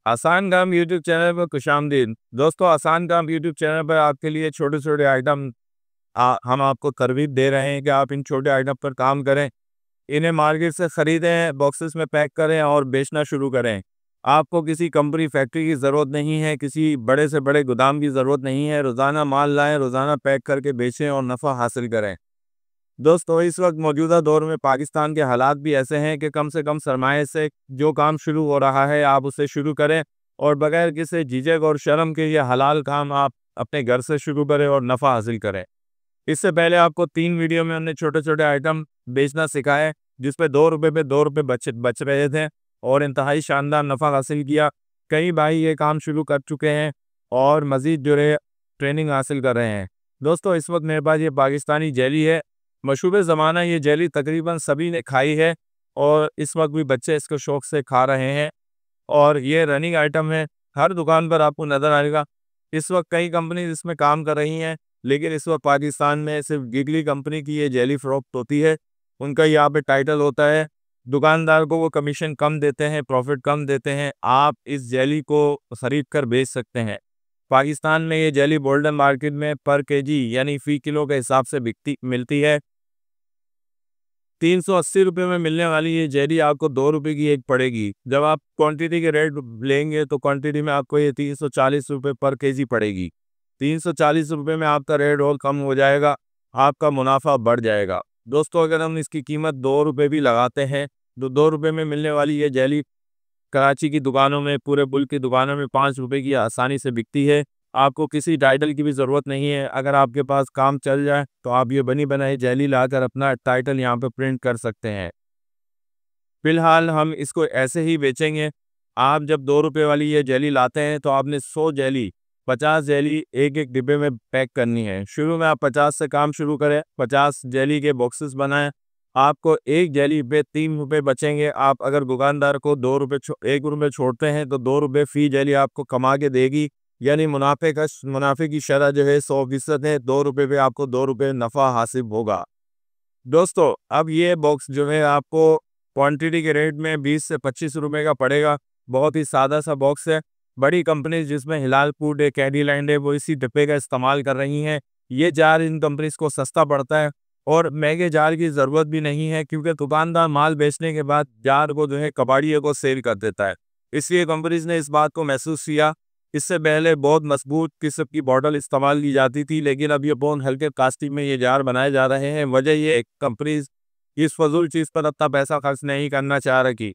आसान काम YouTube channel पर खुशामदीद। दोस्तों, आसान काम यूट्यूब चैनल पर आपके लिए छोटे छोटे आइटम हम आपको तरगीब दे रहे हैं कि आप इन छोटे आइटम पर काम करें। इन्हें मार्केट से ख़रीदें, बॉक्सेस में पैक करें और बेचना शुरू करें। आपको किसी कंपनी फैक्ट्री की ज़रूरत नहीं है, किसी बड़े से बड़े गोदाम की ज़रूरत नहीं है। रोज़ाना माल लाएं, रोज़ाना पैक करके बेचें और नफ़ा हासिल करें। दोस्तों, इस वक्त मौजूदा दौर में पाकिस्तान के हालात भी ऐसे हैं कि कम से कम सरमाए से जो काम शुरू हो रहा है आप उसे शुरू करें और बगैर किसी झिझक और शर्म के ये हलाल काम आप अपने घर से शुरू करें और नफ़ा हासिल करें। इससे पहले आपको 3 वीडियो में हमने छोटे छोटे आइटम बेचना सिखाए, जिसपे 2 रुपये पे 2 रुपये बच रहे थे और इंतहाई शानदार नफ़ा हासिल किया। कई भाई ये काम शुरू कर चुके हैं और मज़ीद जो है ट्रेनिंग हासिल कर रहे हैं। दोस्तों, इस वक्त मेरे पास ये पाकिस्तानी जेली है। मशहूर ज़माना ये जेली तकरीबन सभी ने खाई है और इस वक्त भी बच्चे इसको शौक़ से खा रहे हैं और ये रनिंग आइटम है। हर दुकान पर आपको नज़र आएगा। इस वक्त कई कंपनी इसमें काम कर रही हैं, लेकिन इस वक्त पाकिस्तान में सिर्फ गिगली कंपनी की ये जेली फ़रोख्त होती है। उनका यहाँ पे टाइटल होता है। दुकानदार को वो कमीशन कम देते हैं, प्रॉफिट कम देते हैं। आप इस जेली को ख़रीद कर बेच सकते हैं। पाकिस्तान में ये जेली गोल्डन मार्केट में पर केजी यानी फ़ी किलो के हिसाब से मिलती है। 380 रुपये में मिलने वाली ये जेली आपको 2 रुपये की एक पड़ेगी। जब आप क्वांटिटी के रेट लेंगे तो क्वांटिटी में आपको ये 340 रुपये पर केजी पड़ेगी। 340 रुपये में आपका रेट और कम हो जाएगा, आपका मुनाफा बढ़ जाएगा। दोस्तों, अगर हम इसकी कीमत 2 रुपये भी लगाते हैं तो 2 रुपये में मिलने वाली ये जेली कराची की दुकानों में, पूरे मुल्क की दुकानों में 5 रुपये की आसानी से बिकती है। आपको किसी टाइटल की भी ज़रूरत नहीं है। अगर आपके पास काम चल जाए तो आप ये बनी बनाई जेली लाकर अपना टाइटल यहाँ पे प्रिंट कर सकते हैं। फ़िलहाल हम इसको ऐसे ही बेचेंगे। आप जब 2 रुपये वाली ये जेली लाते हैं तो आपने 100 जेली, 50 जेली एक-एक डिब्बे में पैक करनी है। शुरू में आप 50 से काम शुरू करें, 50 जेली के बॉक्सेस बनाएँ। आपको एक जेली पे 3 रुपये बचेंगे। आप अगर दुकानदार को 2 रुपये 1 रुपये छोड़ते हैं तो 2 रुपये फ़ी जेली आपको कमा के देगी। यानी मुनाफे की शरह जो है 100% है। 2 रुपये पे आपको 2 रुपये नफ़ा हासिल होगा। दोस्तों, अब ये बॉक्स जो है आपको क्वांटिटी के रेट में 20 से 25 रुपये का पड़ेगा। बहुत ही सादा सा बॉक्स है। बड़ी कंपनी जिसमें हिलाल फूड है, कैडीलैंड है, वो इसी डिब्बे का इस्तेमाल कर रही हैं। ये जार इन कंपनीज़ को सस्ता पड़ता है और महंगे जार की ज़रूरत भी नहीं है, क्योंकि दुकानदार माल बेचने के बाद जार को जो है कबाड़ियों को सेल कर देता है। इसलिए कंपनीज़ ने इस बात को महसूस किया। इससे पहले बहुत मजबूत किस्म की बॉटल इस्तेमाल की जाती थी, लेकिन अब ये बहुत हल्के प्लास्टिक में ये जार बनाए जा रहे हैं। वजह ये कंपनीज़ इस फजूल चीज़ पर अपना पैसा खर्च नहीं करना चाह रही।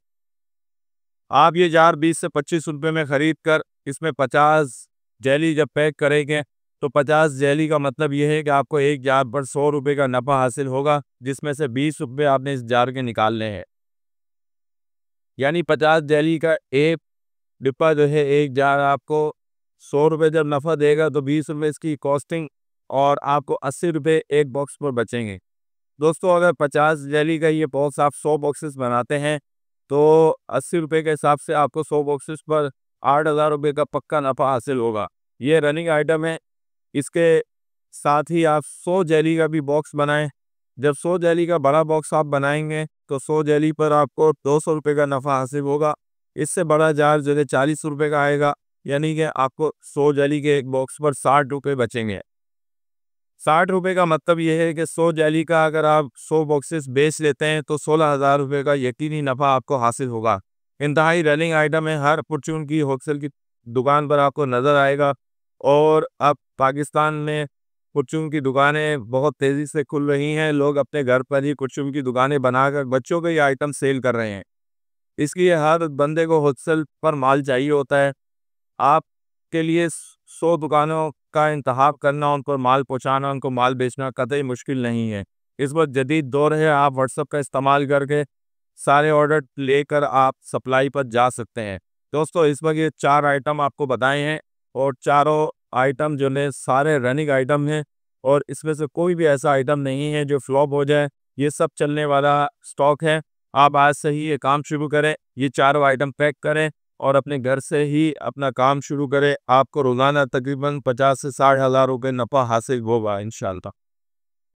आप ये जार 20 से 25 रुपये में ख़रीद कर इसमें 50 जेली जब पैक करेंगे तो 50 जेली का मतलब ये है कि आपको एक जार पर 100 रुपये का नफ़ा हासिल होगा, जिसमें से 20 रुपये आपने इस जार के निकालने हैं। यानी 50 जेली का एक डिब्बा जो है, एक जार आपको 100 रुपये जब नफ़ा देगा तो 20 रुपये इसकी कॉस्टिंग और आपको 80 रुपये एक बॉक्स पर बचेंगे। दोस्तों, अगर 50 जेली का ये बॉक्स आप 100 बॉक्सेस बनाते हैं तो 80 रुपये के हिसाब से आपको 100 बॉक्सेस पर 8,000 रुपये का पक्का नफ़ा हासिल होगा। ये रनिंग आइटम है। इसके साथ ही आप 100 जेली का भी बॉक्स बनाएं। जब 100 जेली का बड़ा बॉक्स आप बनाएंगे तो 100 जेली पर आपको 200 रुपये का नफ़ा हासिल होगा। इससे बड़ा जार जो है 40 रुपये का आएगा, यानी कि आपको 100 जेली के एक बॉक्स पर 60 रुपये बचेंगे। 60 रुपये का मतलब ये है कि 100 जेली का अगर आप 100 बॉक्सेस बेच लेते हैं तो 16,000 रुपये का यकीनी नफ़ा आपको हासिल होगा। इंतहाई रनिंग आइटम है। हर परचून की होलसेल की दुकान पर आपको नज़र आएगा और अब पाकिस्तान में परचून की दुकानें बहुत तेज़ी से खुल रही हैं। लोग अपने घर पर ही परचून की दुकानें बनाकर बच्चों के ये आइटम सेल कर रहे हैं। इसलिए हर बंदे को होलसेल पर माल चाहिए होता है। आपके लिए 100 दुकानों का इंतखाब करना, उन पर माल पहुंचाना, उनको माल बेचना कतई मुश्किल नहीं है। इस वक्त जदीद दौर है। आप व्हाट्सएप का इस्तेमाल करके सारे ऑर्डर लेकर आप सप्लाई पर जा सकते हैं। दोस्तों, इस वक्त ये 4 आइटम आपको बताए हैं और चारों आइटम जो है सारे रनिंग आइटम हैं और इसमें से कोई भी ऐसा आइटम नहीं है जो फ्लॉप हो जाए। ये सब चलने वाला स्टॉक है। आप आज से ही ये काम शुरू करें, ये चारों आइटम पैक करें और अपने घर से ही अपना काम शुरू करें। आपको रोज़ाना तकरीबन 50 से 60 हज़ार रुपये नफ़ा हासिल होगा इंशाअल्लाह।